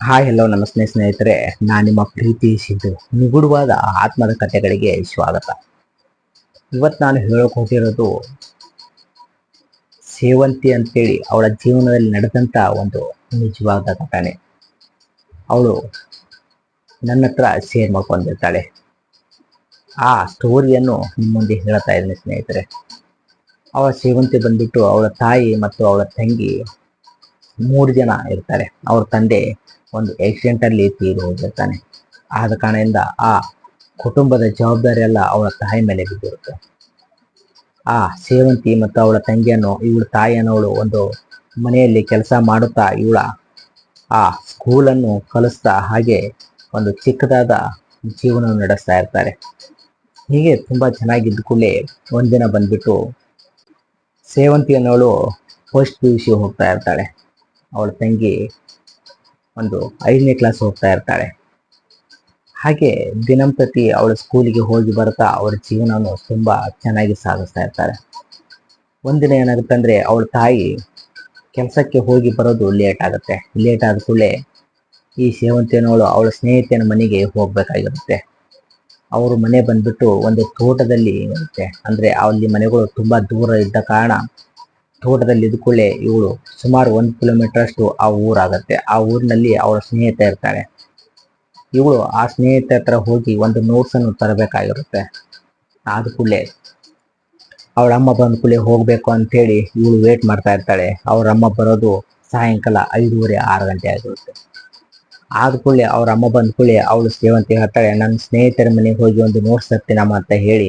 Hi hello ನಮಸ್ತೆ ಸ್ನೇಹಿತರೆ, ನಾನು ನಿಮ್ಮ ಪ್ರೀತಿ ಸಿದ್ದು. ನಿಗೂಢವಾದ ಆತ್ಮದ ಕಥೆಗಳಿಗೆ ಸ್ವಾಗತ. ಇವತ್ತು ನಾನು ಹೇಳೋಕೆ ಹೊರಟಿರೋದು ಸೇವಂತಿ ಅಂತೇಳಿ ಅವಳ ಜೀವನದಲ್ಲಿ ನಡೆದಂಥ ಒಂದು ನಿಜವಾದ ಘಟನೆ. ಅವಳು ನನ್ನ ಹತ್ರ ಶೇರ್ ಮಾಡ್ಕೊಂಡಿರ್ತಾಳೆ. ಆ ಸ್ಟೋರಿಯನ್ನು ನಿಮ್ಮ ಮುಂದೆ ಹೇಳ್ತಾ ಇದ್ದೀನಿ ಸ್ನೇಹಿತರೆ. ಅವಳ ಸೇವಂತಿ ಬಂದ್ಬಿಟ್ಟು ಅವಳ ತಾಯಿ ಮತ್ತು ಅವಳ ತಂಗಿ 3 ಜನ ಇರ್ತಾರೆ. ಅವ್ರ ತಂದೆ ಒಂದು ಆಕ್ಸಿಡೆಂಟಲ್ಲಿ ತೀರಿ ಹೋಗಿರ್ತಾನೆ. ಆದ ಕಾರಣದಿಂದ ಆ ಕುಟುಂಬದ ಜವಾಬ್ದಾರಿ ಎಲ್ಲ ಅವಳ ತಾಯಿ ಮೇಲೆ ಬಿದ್ದಿರುತ್ತೆ. ಆ ಸೇವಂತಿ ಮತ್ತು ಅವಳ ತಂಗಿಯನ್ನು ಇವಳ ತಾಯಿಯನ್ನವಳು ಒಂದು ಮನೆಯಲ್ಲಿ ಕೆಲಸ ಮಾಡುತ್ತಾ ಇವಳ ಆ ಸ್ಕೂಲನ್ನು ಕಲಿಸ್ತಾ ಹಾಗೆ ಒಂದು ಚಿಕ್ಕದಾದ ಜೀವನವನ್ನು ನಡೆಸ್ತಾ ಇರ್ತಾರೆ. ಹೀಗೆ ತುಂಬ ಚೆನ್ನಾಗಿದ್ದ ಕೂಡಲೇ ಒಂದಿನ ಬಂದ್ಬಿಟ್ಟು ಸೇವಂತಿ ಅನ್ನೋಳು ಫಸ್ಟ್ PUC ಹೋಗ್ತಾ ಇರ್ತಾಳೆ. ಅವಳ ತಂಗಿ ಒಂದು 5ನೇ ಕ್ಲಾಸ್ ಹೋಗ್ತಾ ಇರ್ತಾಳೆ. ಹಾಗೆ ದಿನಂಪ್ರತಿ ಅವಳ ಸ್ಕೂಲಿಗೆ ಹೋಗಿ ಬರ್ತಾ ಅವಳ ಜೀವನವನ್ನು ತುಂಬ ಚೆನ್ನಾಗಿ ಸಾಗಿಸ್ತಾ ಇರ್ತಾರೆ. ಒಂದಿನ ಏನಾಗುತ್ತೆ ಅಂದರೆ ಅವಳ ತಾಯಿ ಕೆಲಸಕ್ಕೆ ಹೋಗಿ ಬರೋದು ಲೇಟ್ ಆಗುತ್ತೆ. ಲೇಟ್ ಆದ ಕೂಡಲೇ ಈ ಸೇವಂತಿಯನ್ನೋಳು ಅವಳ ಸ್ನೇಹಿತನ ಮನೆಗೆ ಹೋಗಬೇಕಾಗಿರುತ್ತೆ. ಅವರು ಮನೆ ಬಂದ್ಬಿಟ್ಟು ಒಂದು ತೋಟದಲ್ಲಿ ಇರುತ್ತೆ. ಅಂದರೆ ಅಲ್ಲಿ ಮನೆಗಳು ತುಂಬ ದೂರ ಇದ್ದ ಕಾರಣ ತೋಟದಲ್ಲಿ ಇದ್ಕೊಳ್ಳೆ ಇವಳು ಸುಮಾರು 1 ಕಿಲೋಮೀಟರ್ ಅಷ್ಟು ಆ ಊರಾಗತ್ತೆ. ಆ ಊರಿನಲ್ಲಿ ಅವಳ ಸ್ನೇಹಿತ ಇರ್ತಾಳೆ. ಇವಳು ಆ ಸ್ನೇಹಿತ ಹತ್ರ ಹೋಗಿ ಒಂದು ನೋಟ್ಸನ್ನು ತರಬೇಕಾಗಿರುತ್ತೆ. ಆದ ಕೂಡಲೇ ಅವಳ ಅಮ್ಮ ಬಂದ ಕೂಡಲೇ ಹೋಗಬೇಕು ಅಂತೇಳಿ ಇವಳು ವೇಟ್ ಮಾಡ್ತಾ ಇರ್ತಾಳೆ. ಅವ್ರ ಅಮ್ಮ ಬರೋದು ಸಾಯಂಕಾಲ 5:30 6 ಗಂಟೆ ಆಗಿರುತ್ತೆ. ಆದ ಕೂಡಲೇ ಅವ್ರ ಅಮ್ಮ ಬಂದ ಕೂಡಲೇ ಅವಳು ಸೇವಂತಿ ಹೇಳ್ತಾಳೆ, ನನ್ನ ಸ್ನೇಹಿತರ ಮನೆಗೆ ಹೋಗಿ ಒಂದು ನೋಟ್ಸ್ ತರ್ತೀನಮ್ಮ ಅಂತ ಹೇಳಿ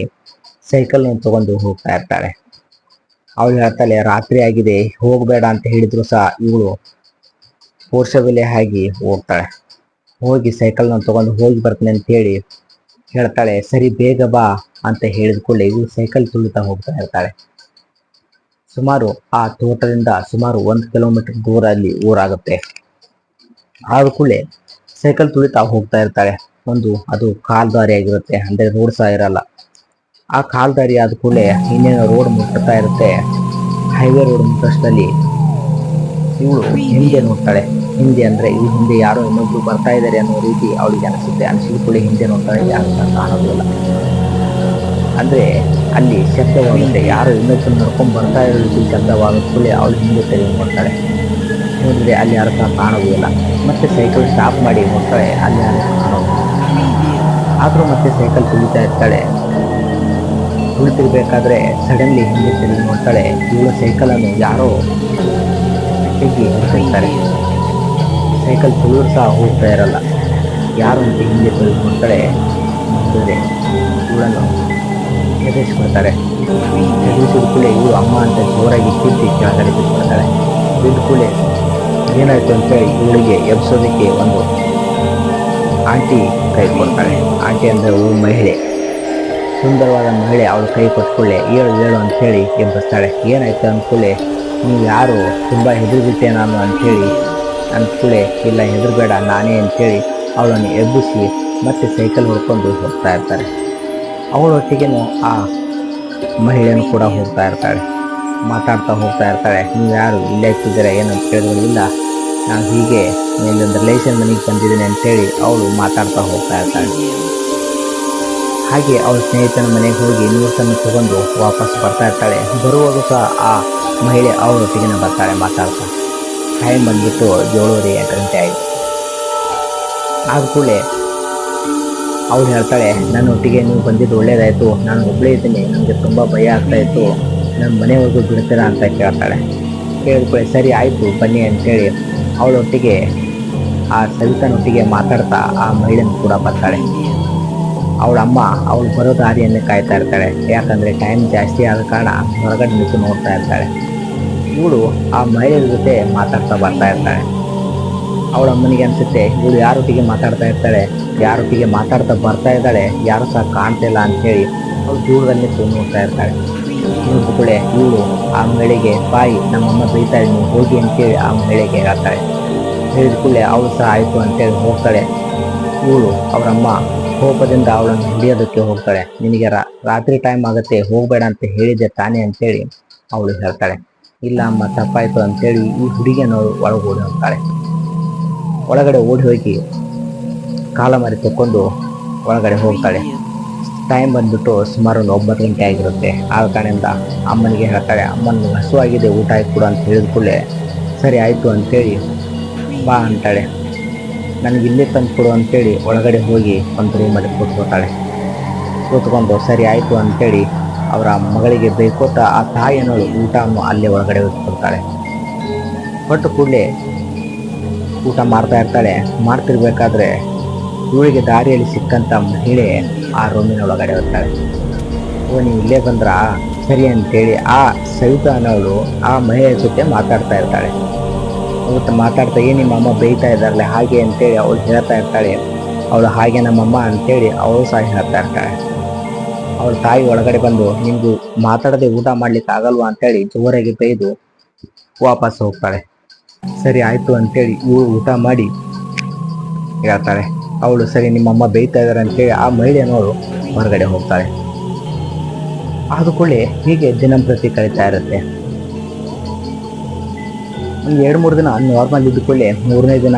ಸೈಕಲ್ನ ತಗೊಂಡು ಹೋಗ್ತಾ ಇರ್ತಾಳೆ. ಅವಳು ಹೇಳ್ತಾಳೆ, ರಾತ್ರಿ ಆಗಿದೆ, ಹೋಗಬೇಡ ಅಂತ ಹೇಳಿದ್ರು ಸಹ ಇವಳು ಪೋರ್ಷಬಲೆ ಆಗಿ ಹೋಗ್ತಾಳೆ. ಹೋಗಿ ಸೈಕಲ್ನ ತಗೊಂಡು ಹೋಗಿ ಬರ್ತೀನಿ ಅಂತ ಹೇಳಿ ಹೇಳ್ತಾಳೆ. ಸರಿ ಬೇಗ ಬಾ ಅಂತ ಹೇಳಿದ ಕೂಡಲೇ ಇವಳು ಸೈಕಲ್ ತುಳಿತಾ ಹೋಗ್ತಾ ಇರ್ತಾಳೆ. ಸುಮಾರು ಆ ತೋಟದಿಂದ ಸುಮಾರು 1 ಕಿಲೋಮೀಟರ್ ದೂರ ಅಲ್ಲಿ ಊರಾಗುತ್ತೆ. ಆದ ಕೂಡಲೇ ಸೈಕಲ್ ತುಳಿತಾ ಹೋಗ್ತಾ ಇರ್ತಾಳೆ. ಅದು ಕಾಲ್ದಾರಿ ಆಗಿರುತ್ತೆ, ಅಂದರೆ ರೋಡ್ ಸಹ ಇರಲ್ಲ. ಆ ಕಾಲ್ದಾರಿ ಆದ ಕೂಡಲೇ ಇನ್ನೇನು ರೋಡ್ ಮುಟ್ತಾ ಇರುತ್ತೆ. ಹೈವೇ ರೋಡ್ ಮುಟ್ಟಷ್ಟರಲ್ಲಿ ಇವಳು ಹಿಂದೆ ನೋಡ್ತಾಳೆ. ಹಿಂದೆ ಅಂದರೆ ಈ ಹಿಂದೆ ಯಾರೋ ಇನ್ನೊಬ್ರು ಬರ್ತಾ ಇದ್ದಾರೆ ಅನ್ನೋ ರೀತಿ ಅವಳಿಗೆ ಅನಿಸುತ್ತೆ. ಅನಿಸಿದ ಕೂಡಲೇ ಹಿಂದೆ ನೋಡ್ತಾಳೆ, ಯಾರು ಕಾಣೋದಿಲ್ಲ. ಅಂದರೆ ಅಲ್ಲಿ ಶಬ್ದವಾಗುತ್ತೆ. ಯಾರೋ ಇನ್ನೊಬ್ಬರು ನಡ್ಕೊಂಡು ಬರ್ತಾ ಇರೋ ರೀತಿ ಶಬ್ದವಾದ ಕೂಡಲೇ ಅವಳು ಹಿಂದೆ ತಿರುಗಿ ನೋಡ್ತಾಳೆ. ನೋಡಿದ್ರೆ ಅಲ್ಲಿ ಯಾರು ಸಹ ಕಾಣೋದಿಲ್ಲ. ಮತ್ತೆ ಸೈಕಲ್ ಸ್ಟಾಪ್ ಮಾಡಿ ನೋಡ್ತಾಳೆ, ಅಲ್ಲಿ ಯಾರು ಕಾಣೋದಿಲ್ಲ. ಆದರೂ ಮತ್ತೆ ಸೈಕಲ್ ತುಳಿತಾ ಇರ್ತಾಳೆ. ತುಳಿತಿರ್ಬೇಕಾದ್ರೆ ಸಡನ್ಲಿ ಹಿಂದೆ ತಿರುಗಿ ನೋಡ್ತಾಳೆ. ಇವಳ ಸೈಕಲನ್ನು ಯಾರೋ ತೆಗಿ ಹಿಡ್ತಿರ್ತಾರೆ. ಸೈಕಲ್ ತುಳಿದ್ರು ಸಹ ಹೋಗ್ತಾ ಇರಲ್ಲ. ಯಾರು ಅಂತ ಹಿಂದೆ ತಿರುಗಿ ನೋಡ್ತಾಳೆ. ನೋಡಿದ್ರೆ ಇವಳನ್ನು ಎದುರಿಸ್ಕೊಳ್ತಾರೆ. ಎದುರಿಸಿದ ಕೂಡಲೇ ಇವಳು ಅಮ್ಮ ಅಂತ ಜೋರಾಗಿ ಕೂತಿ ಕೆಳಗಡೆ ಬಿಟ್ಕೊಳ್ತಾಳೆ. ಬಿದ್ದ ಕೂಡಲೇ ಏನಾಯ್ತು ಅಂತೇಳಿ ಇವಳಿಗೆ ಎಬ್ಸೋದಕ್ಕೆ ಒಂದು ಆಂಟಿ ಕೈ ಕೊಡ್ತಾಳೆ. ಆಂಟಿ ಅಂದರೆ ಅವಳು ಮಹಿಳೆ, ಸುಂದರವಾದ ಮಹಿಳೆ. ಅವಳು ಕೈ ಕೊಟ್ಕೊಳ್ಳೆ ಏಳು ಏಳು ಅಂಥೇಳಿ ಎಬ್ಬಿಸ್ತಾಳೆ. ಏನಾಯ್ತು ಅಂದ್ಕೊಳ್ಳೆ, ನೀವು ಯಾರು, ತುಂಬ ಹೆದರ್ಬಿಟ್ಟೆ ನಾನು ಅಂಥೇಳಿ ಅಂದ್ಕೊಳ್ಳೆ. ಇಲ್ಲ ಹೆದರ್ಬೇಡ ನಾನೇ ಅಂಥೇಳಿ ಅವಳನ್ನು ಎಬ್ಬಿಸಿ ಮತ್ತೆ ಸೈಕಲ್ ಹೊಡ್ಕೊಂಡು ಹೋಗ್ತಾ ಇರ್ತಾರೆ. ಅವಳೊಟ್ಟಿಗೆನೂ ಆ ಮಹಿಳೆಯೂ ಕೂಡ ಹೋಗ್ತಾ ಇರ್ತಾಳೆ. ಮಾತಾಡ್ತಾ ಹೋಗ್ತಾ ಇರ್ತಾಳೆ. ನೀವು ಯಾರು, ಇಲ್ಲೇ ಇಟ್ಟಿದ್ದೀರಾ ಏನಂತ ಕೇಳಿದ್ರು, ಇಲ್ಲ ನಾನು ಹೀಗೆ ಇಲ್ಲೊಂದು ರಿಲೇಷನ್ ಮನೆಗೆ ಬಂದಿದ್ದೀನಿ ಅಂತೇಳಿ ಅವಳು ಮಾತಾಡ್ತಾ ಹೋಗ್ತಾ ಇರ್ತಾಳೆ. ಹಾಗೆ ಅವಳ ಸ್ನೇಹಿತನ ಮನೆಗೆ ಹೋಗಿ ನೋಟ್ಸನ್ನು ತಗೊಂಡು ವಾಪಸ್ ಬರ್ತಾ ಇರ್ತಾಳೆ. ಬರುವಾಗ ಸಹ ಆ ಮಹಿಳೆ ಅವಳೊಟ್ಟಿಗೆ ಬರ್ತಾಳೆ ಮಾತಾಡ್ತಾ. ಟೈಮ್ ಬಂದ್ಬಿಟ್ಟು 7:30 8 ಗಂಟೆ ಆಯಿತು. ಆದ ಕೂಡಲೇ ಅವಳು ಹೇಳ್ತಾಳೆ, ನನ್ನೊಟ್ಟಿಗೆ ನೀವು ಬಂದಿದ್ದು ಒಳ್ಳೇದಾಯಿತು, ನಾನು ಒಬ್ಬಳೇ ಇದ್ದೀನಿ, ನನಗೆ ತುಂಬ ಭಯ ಆಗ್ತಾಯಿತ್ತು, ನನ್ನ ಮನೆವರೆಗೂ ಬಿಡ್ತೀರಾ ಅಂತ ಕೇಳ್ತಾಳೆ. ಕೇಳಿದ್ಕೊಳ್ಳೆ ಸರಿ ಆಯಿತು ಬನ್ನಿ ಅಂತೇಳಿ ಅವಳೊಟ್ಟಿಗೆ ಆ ಸವಿತನೊಟ್ಟಿಗೆ ಮಾತಾಡ್ತಾ ಆ ಮಹಿಳೆಯನ್ನು ಕೂಡ ಬರ್ತಾಳೆ. ಅವಳ ಅಮ್ಮ ಅವಳು ಬರೋ ದಾರಿಯನ್ನೇ ಕಾಯ್ತಾ ಇರ್ತಾಳೆ. ಯಾಕಂದರೆ ಟೈಮ್ ಜಾಸ್ತಿ ಆದ ಕಾರಣ ಹೊರಗಡೆ ನಿಂತು ನೋಡ್ತಾ ಇರ್ತಾಳೆ. ಇವಳು ಆ ಮಹಿಳೆಯ ಜೊತೆ ಮಾತಾಡ್ತಾ ಬರ್ತಾ ಇರ್ತಾಳೆ. ಅವಳ ಅಮ್ಮನಿಗೆ ಅನಿಸುತ್ತೆ, ಇವಳು ಯಾರೊಟ್ಟಿಗೆ ಮಾತಾಡ್ತಾ ಇರ್ತಾಳೆ, ಯಾರೊಟ್ಟಿಗೆ ಮಾತಾಡ್ತಾ ಬರ್ತಾ ಇದ್ದಾಳೆ, ಯಾರು ಸಹ ಕಾಣ್ತಿಲ್ಲ ಅಂಥೇಳಿ ಅವಳು ದೂರದಲ್ಲಿ ನಿಂತು ನೋಡ್ತಾ ಇರ್ತಾಳೆ. ನೋಡಿದ್ಕೊಳ್ಳೆ ಇವಳು ಆ ಮಹಿಳೆಗೆ, ಬಾಯಿ ನಮ್ಮಮ್ಮ ಬೈತಾ ಇದ್ದೀನಿ ಹೋಗಿ ಅಂತೇಳಿ ಆ ಮಹಿಳೆಗೆ ಹೇಳ್ತಾಳೆ. ಹೇಳಿದ ಕೂಡಲೇ ಅವಳು ಸಹ ಆಯಿತು ಅಂತೇಳಿ ಹೋಗ್ತಾಳೆ. ಇವಳು ಅವರಮ್ಮ ಕೋಪದಿಂದ ಅವಳನ್ನು ಹಿಡಿಯೋದಕ್ಕೆ ಹೋಗ್ತಾಳೆ. ನಿನಗೆ ರಾತ್ರಿ ಟೈಮ್ ಆಗುತ್ತೆ, ಹೋಗಬೇಡ ಅಂತ ಹೇಳಿದ್ದೆ ತಾನೇ ಅಂತೇಳಿ ಅವಳು ಹೇಳ್ತಾಳೆ. ಇಲ್ಲ ಅಮ್ಮ ತಪ್ಪಾಯಿತು ಅಂತೇಳಿ ಈ ಹುಡುಗಿಯನ್ನು ಒಳಗೂಡಿ ಹೋಗ್ತಾಳೆ. ಒಳಗಡೆ ಓಡಿ ಹೋಗಿ ಕಾಲ ಮರಿ ತಕ್ಕೊಂಡು ಒಳಗಡೆ ಹೋಗ್ತಾಳೆ. ಟೈಮ್ ಬಂದ್ಬಿಟ್ಟು ಸುಮಾರು ಒಂದು 9 ಗಂಟೆ ಆಗಿರುತ್ತೆ. ಆದ ಕಾರಣದಿಂದ ಅಮ್ಮನಿಗೆ ಹೇಳ್ತಾಳೆ, ಅಮ್ಮನಿಗೆ ಹಸುವಾಗಿದೆ, ಊಟ ಆಯ್ತು ಕೊಡು ಅಂತ ಹೇಳಿದ ಕೂಡಲೇ ಸರಿ ಆಯಿತು ಅಂತೇಳಿ ಬಾ ಅಂತಾಳೆ. ನನಗೆ ಇಲ್ಲೇ ತಂದು ಕೊಡು ಅಂತೇಳಿ ಒಳಗಡೆ ಹೋಗಿ ಒಂದು ರೂಮಲ್ಲಿ ಕೂತ್ಕೋತಾಳೆ. ಕೂತ್ಕೊಂಡು ಸರಿ ಆಯಿತು ಅಂತೇಳಿ ಅವರ ಮಗಳಿಗೆ ಬೇಕೋತ ಆ ತಾಯಿ ಅನ್ನೋಳು ಊಟವನ್ನು ಅಲ್ಲೇ ಒಳಗಡೆ ಕೊಡ್ತಾಳೆ. ಕೊಟ್ಟು ಕೂಡಲೇ ಊಟ ಮಾಡ್ತಾ ಇರ್ತಾಳೆ. ಮಾಡ್ತಿರ್ಬೇಕಾದ್ರೆ ಇವಳಿಗೆ ದಾರಿಯಲ್ಲಿ ಸಿಕ್ಕಂಥ ಮಹಿಳೆ ಆ ರೂಮಿನ ಒಳಗಡೆ ಹೋಗ್ತಾಳೆ. ನೀವು ಇಲ್ಲೇ ಬಂದ್ರ ಸರಿ ಅಂತೇಳಿ ಆ ಸವಿತಾ ಅನ್ನೋಳು ಆ ಮಹಿಳೆಯ ಜೊತೆ ಮಾತಾಡ್ತಾ ಇರ್ತಾಳೆ. ಅವತ್ತು ಮಾತಾಡ್ತಾ ನಿಮ್ಮ ಅಮ್ಮ ಬೇಯ್ತಾ ಇದ್ದಾರಲ್ಲ ಹಾಗೆ ಅಂತೇಳಿ ಅವಳು ಹೇಳ್ತಾ ಇರ್ತಾಳೆ. ಅವಳು ಹಾಗೆ ನಮ್ಮಮ್ಮ ಅಂತೇಳಿ ಅವಳು ಸಹ ಹೇಳ್ತಾ ಇರ್ತಾಳೆ. ಅವಳ ತಾಯಿ ಒಳಗಡೆ ಬಂದು ನಿಮ್ಗೆ ಮಾತಾಡದೆ ಊಟ ಮಾಡ್ಲಿಕ್ಕೆ ಆಗಲ್ವಾ ಅಂತೇಳಿ ಜೋರಾಗಿ ಬೈದು ವಾಪಸ್ ಹೋಗ್ತಾಳೆ. ಸರಿ ಆಯ್ತು ಅಂತೇಳಿ ಇವಳು ಊಟ ಮಾಡಿ ಹೇಳ್ತಾಳೆ. ಅವಳು ಸರಿ ನಿಮ್ಮಮ್ಮ ಬೇಯ್ತಾ ಇದ್ದಾರೆ ಅಂತೇಳಿ ಆ ಮಹಿಳೆಯನವಳು ಹೊರಗಡೆ ಹೋಗ್ತಾಳೆ. ಆದ ಕೂಡಲೇ ಹೀಗೆ ದಿನಂಪ್ರತಿ ಕಳೀತಾ ಇರುತ್ತೆ. ಒಂದು 2-3 ದಿನ ನಾರ್ಮಲ್ ಇದ್ದ ಕೂಡಲೇ 3ನೇ ದಿನ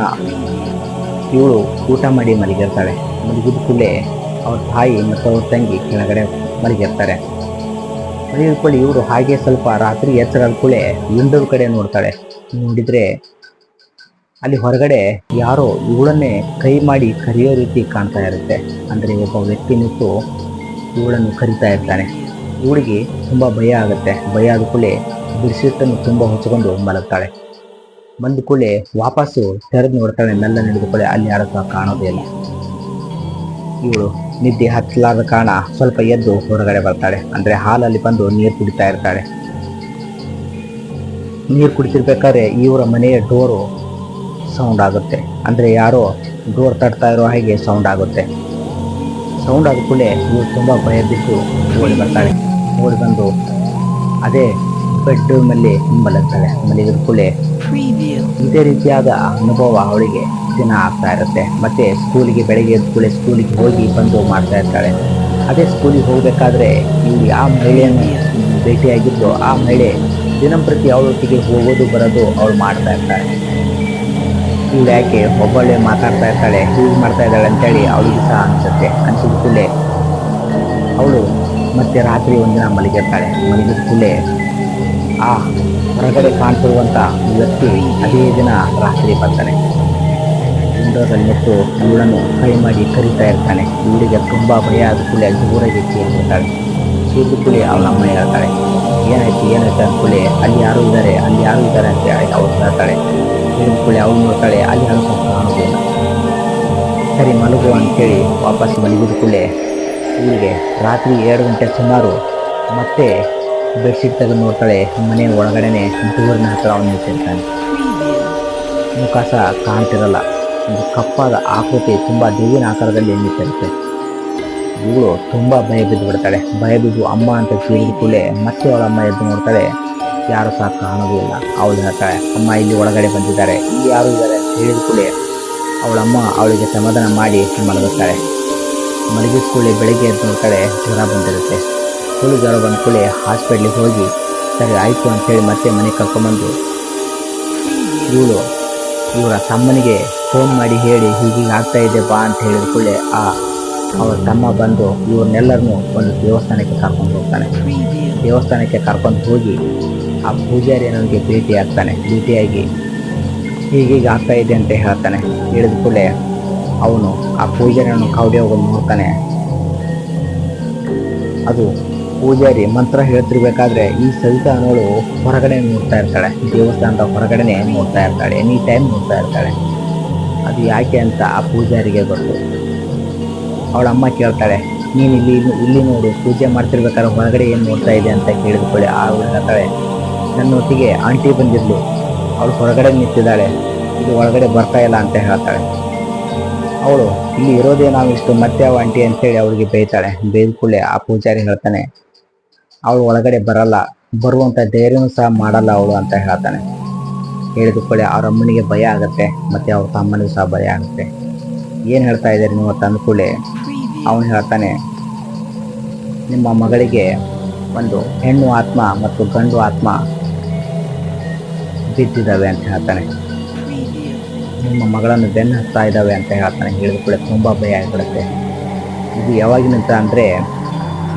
ಇವಳು ಊಟ ಮಾಡಿ ಮಲಗಿರ್ತಾಳೆ. ಮಲಗಿದ ಕೂಡಲೇ ಅವ್ರ ತಾಯಿ ಮತ್ತು ಅವ್ರ ತಂಗಿ ಕೆಳಗಡೆ ಮಲಗಿರ್ತಾರೆ. ಮಲಗಿದ ಕೂಡಲೇ ಇವರು ಹಾಗೆ ಸ್ವಲ್ಪ ರಾತ್ರಿ ಎಚ್ಚರ ಕೂಡಲೇ ವಿಂಡೋದ ಕಡೆ ನೋಡ್ತಾಳೆ. ನೋಡಿದ್ರೆ ಅಲ್ಲಿ ಹೊರಗಡೆ ಯಾರೋ ಇವಳನ್ನೇ ಕೈ ಮಾಡಿ ಕರೆಯೋ ರೀತಿ ಕಾಣ್ತಾ ಇರುತ್ತೆ. ಅಂದರೆ ಒಬ್ಬ ವ್ಯಕ್ತಿ ನಿಂತು ಇವಳನ್ನು ಕರಿತಾ ಇರ್ತಾನೆ. ಇವಳಿಗೆ ತುಂಬ ಭಯ ಆಗುತ್ತೆ. ಭಯ ಆದ ಕೂಡಲೇ ಬಿಡಿಸಿಟ್ಟನ್ನು ತುಂಬ ಹೊಚ್ಕೊಂಡು ಮಲಗ್ತಾಳೆ. ಬಂದ ಕೂಡಲೇ ವಾಪಸ್ಸು ತೆರೆದು ನೋಡ್ತಾಳೆ. ಮೆಲ್ಲ ನಡೆದ ಕೂಡಲೇ ಅಲ್ಲಿ ಯಾರು ಸಹ ಕಾಣೋದೇ ಇಲ್ಲ. ಇವಳು ನಿದ್ದೆ ಹತ್ತಲಾದ ಕಾರಣ ಸ್ವಲ್ಪ ಎದ್ದು ಹೊರಗಡೆ ಬರ್ತಾಳೆ. ಅಂದರೆ ಹಾಲಲ್ಲಿ ಬಂದು ನೀರು ಕುಡಿತಾ ಇರ್ತಾಳೆ. ನೀರು ಕುಡಿತಿರ್ಬೇಕಾದ್ರೆ ಇವರ ಮನೆಯ ಡೋರು ಸೌಂಡ್ ಆಗುತ್ತೆ. ಅಂದರೆ ಯಾರೋ ಡೋರ್ ತಟ್ತಾ ಇರೋ ಹಾಗೆ ಸೌಂಡ್ ಆಗುತ್ತೆ. ಸೌಂಡ್ ಆದ ಕೂಡಲೇ ಇವಳು ತುಂಬ ಭಯ ಬಿದ್ದು ಓಡಿ ಬರ್ತಾಳೆ. ಓಡಿ ಬಂದು ಅದೇ ಬೆಡ್ ಮೇಲೆ ಮಲಗ್ತಾಳೆ. ಮಲಗಿದ ಕೂಡಲೇ ಇದೇ ರೀತಿಯಾದ ಅನುಭವ ಅವಳಿಗೆ ದಿನ ಆಗ್ತಾ ಇರುತ್ತೆ. ಮತ್ತೆ ಸ್ಕೂಲಿಗೆ ಬೆಳಗ್ಗೆ ಎದ್ದ ಕೂಡಲೇ ಸ್ಕೂಲಿಗೆ ಹೋಗಿ ಬಂದು ಮಾಡ್ತಾ ಇರ್ತಾಳೆ. ಅದೇ ಸ್ಕೂಲಿಗೆ ಹೋಗಬೇಕಾದ್ರೆ ಇವಳು ಆ ಮಹಿಳೆಯನ್ನು ಭೇಟಿಯಾಗಿದ್ದು ಆ ಮಹಿಳೆ ದಿನಂಪ್ರತಿ ಅವಳೊಟ್ಟಿಗೆ ಹೋಗೋದು ಬರೋದು ಅವಳು ಮಾಡ್ತಾ ಇರ್ತಾಳೆ. ಇವಳು ಯಾಕೆ ಒಬ್ಬಳೆ ಮಾತಾಡ್ತಾ ಇರ್ತಾಳೆ, ಹೀಗೆ ಮಾಡ್ತಾ ಇದ್ದಾಳೆ ಅಂತೇಳಿ ಅವಳಿಗೆ ಸಹ ಅನಿಸುತ್ತೆ. ಅನಿಸಿದ ಕೂಡಲೇ ಅವಳು ಮತ್ತೆ ರಾತ್ರಿ ಒಂದಿನ ಮಲಗಿರ್ತಾಳೆ. ಮಲಗಿದ ಕೂಡಲೇ ಆ ಹೊರಗಡೆ ಕಾಣ್ತಿರುವಂಥ ವ್ಯಕ್ತಿ ಅದೇ ದಿನ ರಾತ್ರಿ ಬರ್ತಾನೆ. ವಿಂಡೋದಲ್ಲಿ ನಿಂತು ಇವಳನ್ನು ಕೈ ಮಾಡಿ ಕರಿತಾ ಇರ್ತಾನೆ. ಇವಳಿಗೆ ತುಂಬ ಭಯ ಆದ ಕೂಡಲೇ ಜೋರಾಗಿ ಚೀರ್ಬಿಡ್ತಾಳೆ. ಚೀರಿದ ಕೂಡಲೇ ಅವಳ ಅಮ್ಮ ಹೇಳ್ತಾಳೆ, ಏನಾಯ್ತು ಅಂದ್ಕೂಡಲೇ ಅಲ್ಲಿ ಯಾರು ಇದ್ದಾರೆ ಅಂತ ಹೇಳಿ ಅವಳು ಹೇಳ್ತಾಳೆ. ಹೇಳಿದ ಕೂಡಲೇ ಅವಳು ನೋಡ್ತಾಳೆ, ಅಲ್ಲಿ ಯಾರು ಸಹ ಕಾಣೋದಿಲ್ಲ. ಸರಿ ಮಲಗು ಅಂತೇಳಿ ವಾಪಸ್ ಮಲಗಿದ ಕೂಡಲೇ ಇವಳಿಗೆ ರಾತ್ರಿ 2 ಗಂಟೆ ಸುಮಾರು ಮತ್ತೆ ಬೆಡ್ಶೀಟ್ ತೆಗೆದು ನೋಡ್ತಾಳೆ. ಮನೆ ಒಳಗಡೆನೆ ಡೋರಿನ ಹತ್ರ ಅವನು ನಿಂತಿರ್ತಾನೆ. ಮುಖ ಸಹ ಕಾಣ್ತಿರಲ್ಲ. ಒಂದು ಕಪ್ಪಾದ ಆಕೃತಿ ತುಂಬ ದೇವಿನ ಆಕಾರದಲ್ಲಿ ನಿಂತಿರುತ್ತೆ. ಇವಳು ತುಂಬ ಭಯ ಬಿದ್ದು ಬಿಡ್ತಾಳೆ. ಭಯ ಬಿದ್ದು ಅಮ್ಮ ಅಂತ ಕೇಳಿದ ಕೂಡಲೇ ಮತ್ತೆ ಅವಳ ಅಮ್ಮ ಎದ್ದು ನೋಡ್ತಾಳೆ. ಯಾರು ಸಹ ಕಾಣೋದು ಇಲ್ಲ. ಅವಳು ಹೇಳ್ತಾಳೆ, ಅಮ್ಮ ಇಲ್ಲಿ ಒಳಗಡೆ ಬಂದಿದ್ದಾರೆ, ಇಲ್ಲಿ ಯಾರು ಇದ್ದಾರೆ ಅಂತ ಹೇಳಿದ ಕೂಡಲೇ ಅವಳಮ್ಮ ಅವಳಿಗೆ ಸಮಾಧಾನ ಮಾಡಿ ಮಲಗುತ್ತಾಳೆ. ಮಲಗಿದ ಕೂಡಲೇ ಬೆಳಗ್ಗೆ ಎದ್ದು ನೋಡ್ತಾಳೆ ಜ್ವರ ಬಂದಿರುತ್ತೆ. ಜ್ವರ ಬಂದ ಕೂಡಲೇ ಹಾಸ್ಪಿಟ್ಲಿಗೆ ಹೋಗಿ ಸರಿ ಆಯಿತು ಅಂತೇಳಿ ಮತ್ತೆ ಮನೆಗೆ ಕರ್ಕೊಂಬಂದು ಇವರ ತಮ್ಮನಿಗೆ ಫೋನ್ ಮಾಡಿ ಹೇಳಿ ಹೀಗೀಗೆ ಆಗ್ತಾ ಇದೆ ಬಾ ಅಂತ ಹೇಳಿದ ಕೂಡಲೇ ಅವರ ತಮ್ಮ ಬಂದು ಇವ್ರನ್ನೆಲ್ಲರನ್ನೂ ಒಂದು ದೇವಸ್ಥಾನಕ್ಕೆ ಕರ್ಕೊಂಡು ಹೋಗ್ತಾನೆ. ದೇವಸ್ಥಾನಕ್ಕೆ ಕರ್ಕೊಂಡು ಹೋಗಿ ಆ ಪೂಜಾರಿ ನನಗೆ ಭೇಟಿಯಾಗಿ ಹೀಗೀಗೆ ಆಗ್ತಾ ಇದೆ ಅಂತ ಹೇಳ್ತಾನೆ. ಹೇಳಿದ ಕೂಡಲೇ ಅವನು ಆ ಪೂಜಾರಿಯನ್ನು ಕೌಡೆ ಹೋಗೋದು ನೋಡ್ತಾನೆ. ಅದು ಪೂಜಾರಿ ಮಂತ್ರ ಹೇಳ್ತಿರ್ಬೇಕಾದ್ರೆ ಈ ಸವಿತಾ ಅನ್ನೋಳು ಹೊರಗಡೆ ನೋಡ್ತಾ ಇರ್ತಾಳೆ. ದೇವಸ್ಥಾನದ ಹೊರಗಡೆನೆ ನೋಡ್ತಾ ಇರ್ತಾಳೆ. ಎನಿ ಟೈಮ್ ನೋಡ್ತಾ ಇರ್ತಾಳೆ. ಅದು ಯಾಕೆ ಅಂತ ಆ ಪೂಜಾರಿಗೆ ಗೊತ್ತು. ಅವಳ ಅಮ್ಮ ಕೇಳ್ತಾಳೆ, ನೀನು ಇಲ್ಲಿ ನೋಡು, ಪೂಜೆ ಮಾಡ್ತಿರ್ಬೇಕಾದ್ರೆ ಹೊರಗಡೆ ಏನು ನೋಡ್ತಾ ಇದೆ ಅಂತ ಕೇಳಿದ್ಕೊಳ್ಳಿ. ಅವಳು ಹೇಳ್ತಾಳೆ, ನನ್ನೊಟ್ಟಿಗೆ ಆಂಟಿ ಬಂದಿದ್ಲು, ಅವಳು ಹೊರಗಡೆ ನಿಂತಿದ್ದಾಳೆ, ಇದು ಒಳಗಡೆ ಬರ್ತಾ ಇಲ್ಲ ಅಂತ ಹೇಳ್ತಾಳೆ. ಅವಳು ಇಲ್ಲಿ ಇರೋದೇ ನಾವು ಇಷ್ಟು, ಮತ್ತೆ ಅವ ಆಂಟಿ ಅಂತೇಳಿ ಅವಳಿಗೆ ಬೈತಾಳೆ. ಬೈದ ಕೂಡಲೇ ಆ ಪೂಜಾರಿ ಹೇಳ್ತಾನೆ, ಅವಳು ಒಳಗಡೆ ಬರಲ್ಲ, ಬರುವಂಥ ಧೈರ್ಯನೂ ಸಹ ಮಾಡಲ್ಲ ಅವಳು ಅಂತ ಹೇಳ್ತಾನೆ. ಹೇಳಿದ ಕೂಡಲೇ ಅವ್ರ ಅಮ್ಮನಿಗೆ ಭಯ ಆಗುತ್ತೆ, ಮತ್ತು ಅವ್ರ ತಮ್ಮನಿಗೂ ಸಹ ಭಯ ಆಗುತ್ತೆ. ಏನು ಹೇಳ್ತಾ ಇದ್ದಾರೆ ನೀವು ಅಂತ ಅಂದ್ಕೂಡಲೇ ಅವನು ಹೇಳ್ತಾನೆ, ನಿಮ್ಮ ಮಗಳಿಗೆ ಒಂದು ಹೆಣ್ಣು ಆತ್ಮ ಮತ್ತು ಗಂಡು ಆತ್ಮ ಬಿದ್ದಿದ್ದಾವೆ ಅಂತ ಹೇಳ್ತಾನೆ. ನಿಮ್ಮ ಮಗಳನ್ನು ಬೆನ್ನು ಹತ್ತಾ ಇದ್ದಾವೆ ಅಂತ ಹೇಳ್ತಾನೆ. ಹೇಳಿದ ಕೂಡ ತುಂಬ ಭಯ ಆಗಿಬಿಡುತ್ತೆ. ಇದು ಯಾವಾಗಿನಂತ ಅಂದರೆ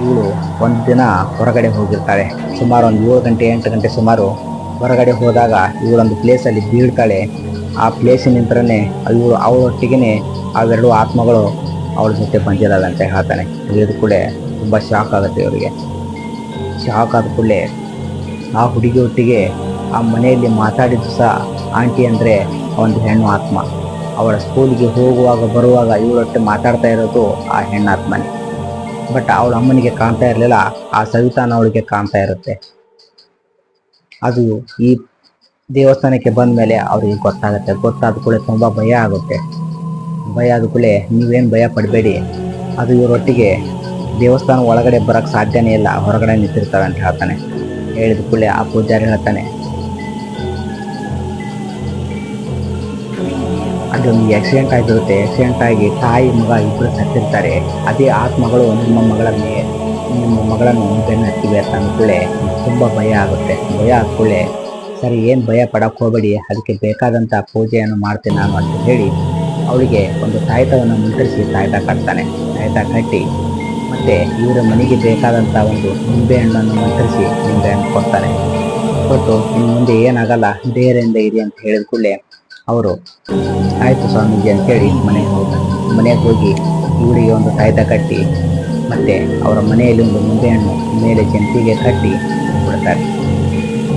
ಇವಳು ಒಂದು ದಿನ ಹೊರಗಡೆ ಹೋಗಿರ್ತಾಳೆ. ಸುಮಾರು ಒಂದು 7 ಗಂಟೆ 8 ಗಂಟೆ ಸುಮಾರು ಹೊರಗಡೆ ಹೋದಾಗ ಇವಳೊಂದು ಪ್ಲೇಸಲ್ಲಿ ಬೀಳ್ತಾಳೆ. ಆ ಪ್ಲೇಸಿನಿಂದನೇ ಅವಳೊಟ್ಟಿಗೆ ಅವೆರಡು ಆತ್ಮಗಳು ಅವಳ ಜೊತೆ ಬಂದಿದ್ದಾವೆ ಅಂತ ಹೇಳ್ತಾನೆ. ಹೇಳಿದ ಕೂಡ ತುಂಬ ಶಾಕ್ ಆಗುತ್ತೆ ಇವರಿಗೆ. ಶಾಕ್ ಆದ ಕೂಡಲೇ ಆ ಹುಡುಗಿ ಒಟ್ಟಿಗೆ ಆ ಮನೆಯಲ್ಲಿ ಮಾತಾಡಿದ್ದು ಸಹ ಆಂಟಿ ಅಂದರೆ ಒಂದು ಹೆಣ್ಣು ಆತ್ಮ. ಅವಳ ಸ್ಕೂಲಿಗೆ ಹೋಗುವಾಗ ಬರುವಾಗ ಇವಳೊಟ್ಟೆ ಮಾತಾಡ್ತಾ ಇರೋದು ಆ ಹೆಣ್ಣಾತ್ಮನೇ. ಬಟ್ ಅವಳ ಅಮ್ಮನಿಗೆ ಕಾಣ್ತಾ ಇರಲಿಲ್ಲ, ಆ ಸವಿತಾನ ಅವಳಿಗೆ ಕಾಣ್ತಾ ಇರುತ್ತೆ. ಅದು ಈ ದೇವಸ್ಥಾನಕ್ಕೆ ಬಂದ ಮೇಲೆ ಅವ್ರಿಗೆ ಗೊತ್ತಾಗುತ್ತೆ. ಗೊತ್ತಾದ ಕೂಡಲೇ ತುಂಬ ಭಯ ಆಗುತ್ತೆ. ಭಯ ಆದ ಕೂಡಲೇ ನೀವೇನು ಭಯ ಪಡಬೇಡಿ, ಅದು ಇವರೊಟ್ಟಿಗೆ ದೇವಸ್ಥಾನ ಒಳಗಡೆ ಬರೋಕ್ಕೆ ಸಾಧ್ಯನೇ ಇಲ್ಲ, ಹೊರಗಡೆ ನಿಂತಿರ್ತವೆ ಅಂತ ಹೇಳ್ತಾನೆ. ಹೇಳಿದ ಕೂಡಲೇ ಆ ಪೂಜಾರಿ ಹೇಳ್ತಾನೆ, ಅದೊಂದು ಆಕ್ಸಿಡೆಂಟ್ ಆಗಿರುತ್ತೆ. ಆಕ್ಸಿಡೆಂಟ್ ಆಗಿ ತಾಯಿ ಮಗ ಇಬ್ಬರು ಸತ್ತಿರ್ತಾರೆ. ಅದೇ ಆತ್ಮಗಳು ನಿಮ್ಮ ಮಗಳನ್ನು ಬೆನ್ನು ಹತ್ತಿವೆ ಅಂತ ಅಂದ್ಕೂಡಲೇ ತುಂಬ ಭಯ ಆಗುತ್ತೆ. ಭಯ ಆದ್ಕೂಡಲೇ ಸರಿ, ಏನು ಭಯ ಪಡಕ್ಕೆ ಹೋಗಬೇಡಿ, ಅದಕ್ಕೆ ಬೇಕಾದಂಥ ಪೂಜೆಯನ್ನು ಮಾಡ್ತೀನಿ ನಾನು ಅಂತ ಹೇಳಿ ಅವಳಿಗೆ ಒಂದು ತಾಯ್ತವನ್ನು ಮಂತ್ರಿಸಿ ತಾಯ್ತ ಕಟ್ತಾನೆ. ತಾಯ್ತ ಕಟ್ಟಿ ಮತ್ತು ಇವರ ಮನೆಗೆ ಬೇಕಾದಂಥ ಒಂದು ನಿಂಬೆಹಣ್ಣನ್ನು ಮಂತ್ರಿಸಿ ನಿಂಬೆಹಣ್ಣು ಕೊಡ್ತಾನೆ. ಕೊಟ್ಟು ಇನ್ನು ಮುಂದೆ ಏನಾಗಲ್ಲ, ಧೈರ್ಯದಿಂದ ಇರಿ ಅಂತ ಹೇಳಿದ ಕೂಡಲೇ ಅವರು ಆಯಿತು ಸ್ವಾಮೀಜಿ ಅಂತೇಳಿ ಮನೆಗೆ ಹೋಗಿ ಇವಳಿಗೆ ಒಂದು ತಾಯ್ತ ಕಟ್ಟಿ ಮತ್ತು ಅವರ ಮನೆಯಲ್ಲಿ ಒಂದು ನಿಂಬೆಹಣ್ಣು ಮೇಲೆ ಜಂತಿಗೆ ಕಟ್ಟಿ ಬಿಡ್ತಾರೆ.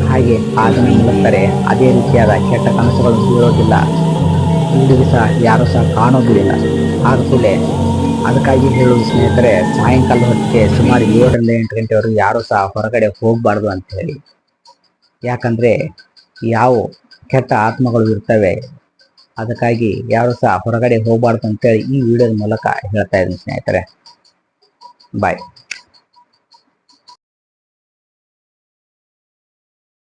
ಹಾಗೆ ಅದನ್ನು ಮಲಗ್ತಾರೆ. ಅದೇ ರೀತಿಯಾದ ಕೆಟ್ಟ ಕನಸುಗಳು ಬೀಳೋದಿಲ್ಲ, ಇವಳಿಗೆ ಸಹ ಯಾರೂ ಸಹ ಕಾಣೋದು ಇಲ್ಲ. ಆದ ಕೂಡಲೇ ಅದಕ್ಕಾಗಿ ಹೇಳೋದು ಸ್ನೇಹಿತರೆ, ಸಾಯಂಕಾಲ ಹೊತ್ತಿಗೆ ಸುಮಾರು 7 ರಿಂದ 8 ಗಂಟೆವರೆಗೂ ಯಾರೂ ಸಹ ಹೊರಗಡೆ ಹೋಗಬಾರ್ದು ಅಂತ ಹೇಳಿ. ಯಾಕಂದರೆ ಯಾವ ಕೆಟ್ಟ ಆತ್ಮಗಳು ಇರ್ತವೆ, ಅದಕ್ಕಾಗಿ ಯಾರೂ ಸಹ ಹೊರಗಡೆ ಹೋಗಬಾರ್ದು ಅಂತೇಳಿ ಈ ವಿಡಿಯೋದ ಮೂಲಕ ಹೇಳ್ತಾ ಇದ್ದೀನಿ ಸ್ನೇಹಿತರೆ. ಬಾಯ್.